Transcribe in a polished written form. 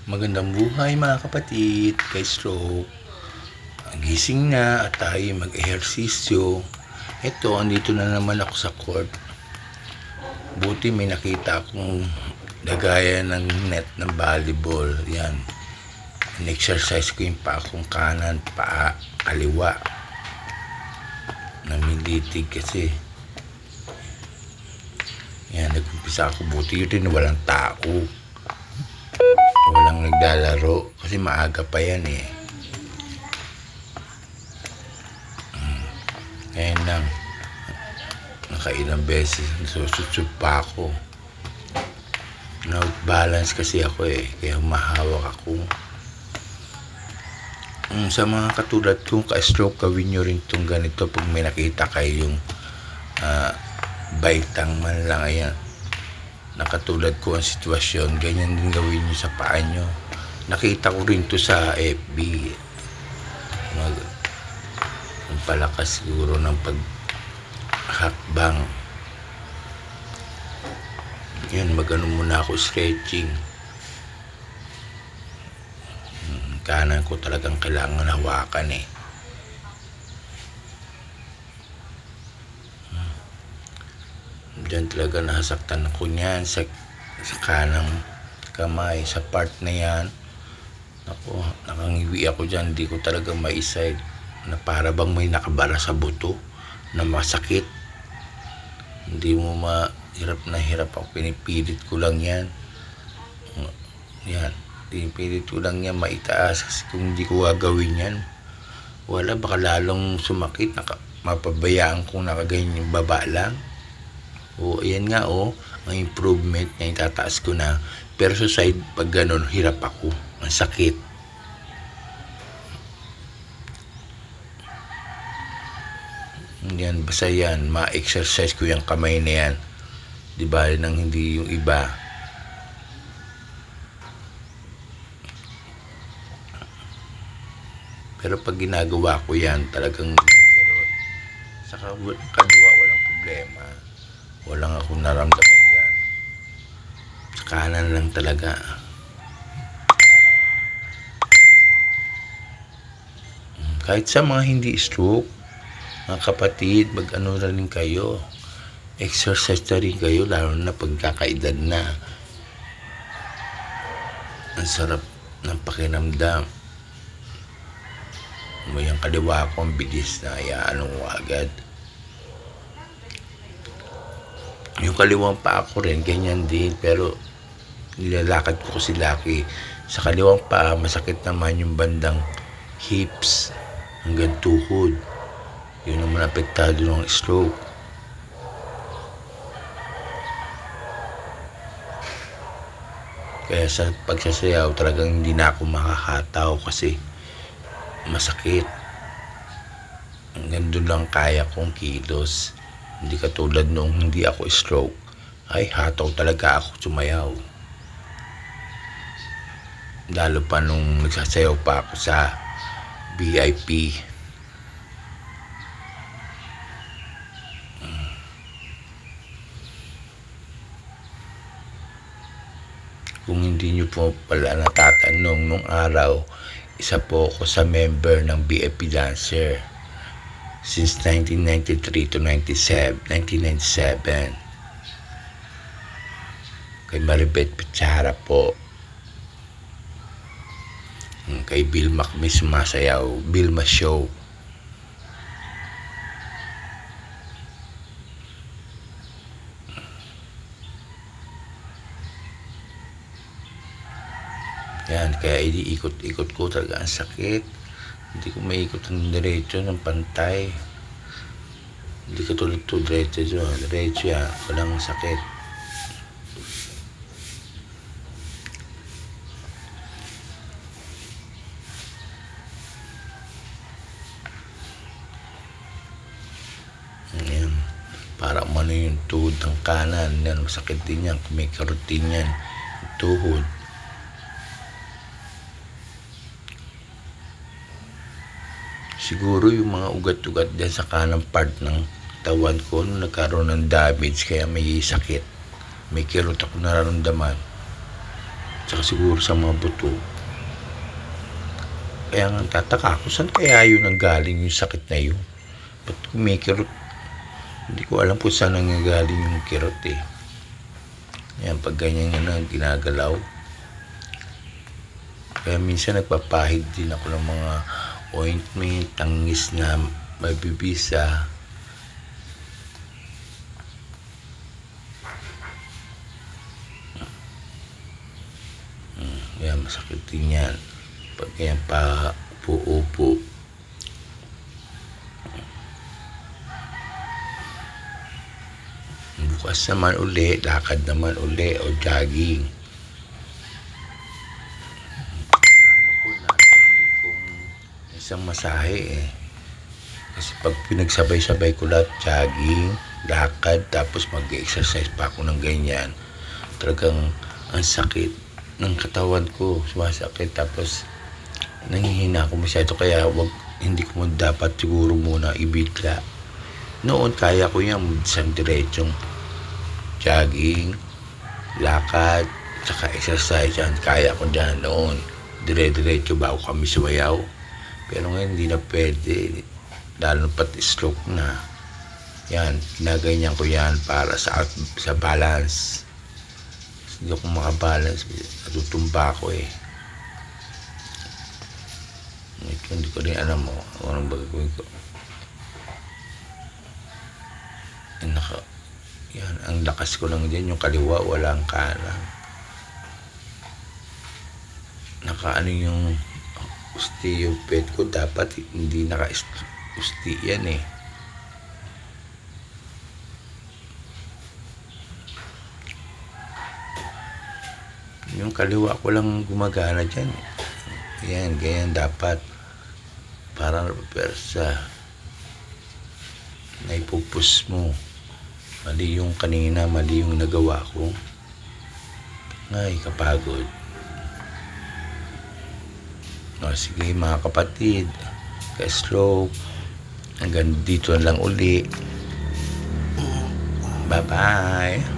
Magandang buhay mga kapatid, kay stroke. Gising na at tayo mag-ehersisyo. Ito, andito na naman ako sa court. Buti may nakita akong lagaya ng net ng volleyball. Yan. In-exercise ko yung paa kong kanan, paa kaliwa. Namilitig kasi. Yan, nag-umpisa ako. Buti yun rin, walang tao. Walang naglalaro kasi maaga pa yan eh. Ngayon lang, nakailang beses nasusutsub pa ako. Balance kasi ako eh, kaya mahawak ako. Sa mga katulad kong ka-stroke, gawin nyo rin itong ganito pag may nakita kayo yung baitang man lang. Ayan, nakatulad ko ang sitwasyon, ganyan din gawin nyo sa paa nyo. Nakita ko rin to sa FB. Ang palakas siguro ng paghakbang. Yan, magano muna ako stretching. Kanan ko talagang kailangan hawakan eh. Diyan talaga nasaktan ako niyan sa kanang kamay, sa part na yan. Ako, nakangiwi ako dyan, hindi ko talaga maiside na para bang may nakabara sa buto na masakit. Hindi mo hirap na hirap ako, pinipilit ko lang yan. Yan, pinipilit ko lang yan maitaas kasi kung hindi ko gagawin yan, wala, baka lalong sumakit, mapabayaan kong nakaganyan yung baba lang. O, ayan nga ang improvement na itataas ko na. Pero sa side, pag ganun, hirap ako. Ang sakit. Yan, basta yan. Ma-exercise ko yung kamay na yan. Di ba, nang hindi yung iba. Pero pag ginagawa ko yan, talagang sa kaliwa walang problema. Walang akong naramdaman dyan. Sa kanan lang talaga. Kahit sa mga hindi stroke, mga kapatid, mag-ano na rin kayo. Exercise na rin kayo, lalo na pagkakaedad na. Ang sarap ng pakinamdam. Yung kaliwa ko, ang bilis na, ano ko agad. Yung kaliwang paa ko rin, ganyan din, pero nilalakad ko si Lucky. Sa kaliwang paa, masakit naman yung bandang hips hanggang tuhod. Yun naman apektado ng stroke. Kaya sa pagsasayaw, talagang hindi na ako makakataw kasi masakit. Hanggang doon lang kaya kong kilos. Hindi katulad nung hindi ako stroke. Ay, hataw talaga ako sumayaw. Lalo pa nung nagsasayaw pa ako sa VIP. Kung hindi nyo po pala natatanong, nung araw, isa po ako sa member ng VIP Dancer. Since 1993 to 1997. Kay Maribeth Pichara po. Kay Vilma kami sumasayaw. Vilma Show. Yan, kaya iniikot-ikot ko talaga ang sakit. Hindi ko maikot ng diretso ng pantay. Hindi ka tulad to diretso dyan. Diretso yan, walang sakit. Yan, para umano yung tuhod ng kanan. Yan, masakit din yan. May karotin yan. Tuhod. Siguro yung mga ugat-ugat dyan sa kanang part ng katawan ko nung nagkaroon ng damage kaya may sakit. May kirot ako nararamdaman. tsaka siguro sa mga buto. Kaya nga tataka ako, saan kaya yun ang galing yung sakit na yun? Ba't kumikirot? Hindi ko alam kung saan nanggagaling yung kirot eh. Yan, pag ganyan nga na ginagalaw. Kaya minsan nagpapahid din ako ng mga ointment, tangis na mabibisa. Yan, masakit din yan. Pag yan pa upo-upo. Bukas naman uli, lakad naman uli o jogging. Ano ko natapos kong isang masahe eh. Kasi pag pinagsabay-sabay ko lahat, jogging, lakad, tapos mag-exercise pa ako ng ganyan, talagang ang sakit ng katawan ko, sumasakit, tapos nanghihina ako masyado, kaya hindi ko dapat siguro muna ibigla. Noon kaya ko yan, isang diretsong jogging, lakad, tsaka exercise, yan, kaya ko dyan noon, dire-diretso bago kami sumayaw. Pero ngayon hindi na pwede, lalo pati stroke na. Yan, ginaganyan ko yan para sa balance. Hindi ako makabalance, natutumba ako eh. Ito, hindi ko rin alam mo anong bagawin ko. Yan, ang lakas ko lang din, yung kaliwa, walang kanan. Nakaano yung osteoped ko, dapat hindi naka-usti yan eh. Yung kaliwa ko lang gumagana dyan. Yan, ganyan dapat. Parang persa. Naipupus mo. Mali yung kanina, mali yung nagawa ko. Ay, kapagod. O, sige mga kapatid, ka-stroke, hanggang dito lang uli. Bye-bye.